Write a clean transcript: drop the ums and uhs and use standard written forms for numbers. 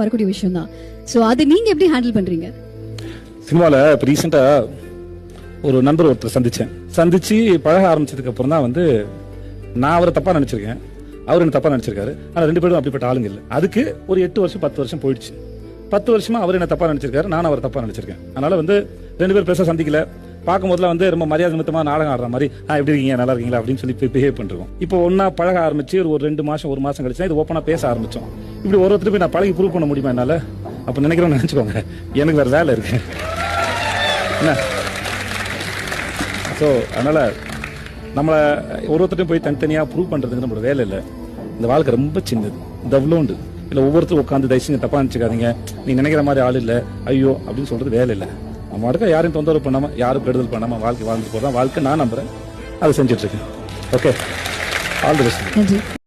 வரக்கூடிய விஷயம் தான். சோ அதை நீங்க எப்படி ஹேண்டில் பண்றீங்க? சினிமாவில் இப்போ ரீசெண்டாக ஒரு நண்பர் ஒருத்தர் சந்திச்சு பழக ஆரம்பிச்சதுக்கு அப்புறம் தான் வந்து நான் அவரை தப்பா நினைச்சிருக்கேன், அவர் என்ன தப்பா நினைச்சிருக்காரு. ஆனால் 2 பேரும் அப்படிப்பட்ட ஆளுங்க இல்லை. அதுக்கு ஒரு 8 வருஷம் 10 வருஷம் போயிடுச்சு. 10 வருஷமா அவர் என்ன தப்பா நினைச்சிருக்காரு, நான் அவர் தப்பா நினைச்சிருக்கேன். அதனால வந்து 2 பேரும் பெருசாக சந்திக்கல. பார்க்கும்போதுல வந்து ரொம்ப மரியாதை நிமித்தமாக நாடகம் ஆடுற மாதிரி எப்படி இருக்கீங்க, நல்லா இருக்கீங்களா அப்படின்னு சொல்லி பிஹேவ் பண்ணிருக்கோம். இப்போ ஒன்னா பழக ஆரம்பிச்சு ஒரு 2 மாசம் 1 மாசம் கழிச்சு இது ஓப்பனாக பேச ஆரம்பிச்சோம். இப்படி ஒருத்தர் போய் நான் பழகி ப்ரூவ் பண்ண முடியுமா என்னால? அப்போ நினைக்கிறோன்னு நினைச்சுக்கோங்க, எனக்கு வேற வேலை இருக்கு என்ன. ஸோ அதனால நம்மளை ஒருத்தரையும் போய் தனித்தனியாக ப்ரூவ் பண்ணுறதுக்கு நம்மளோட வேலை இல்லை. இந்த வாழ்க்கை ரொம்ப சின்னது, தவ்ளோண்டு இல்லை. ஒவ்வொருத்தரும் உட்காந்து தயவுசெய்து தப்பா நினச்சிக்காதீங்க, நீ நினைக்கிற மாதிரி ஆள் இல்லை ஐயோ அப்படின்னு சொல்றது வேலை இல்லை. நம்ம அடுக்க யாரையும் தொந்தரவு பண்ணாமல் யாரும் கெடுதல் பண்ணாமல் வாழ்க்கை வாழ்ந்து போகிறதான் வாழ்க்கை நான் நம்புறேன். அதை செஞ்சுட்டு இருக்கேன். Okay, all the best.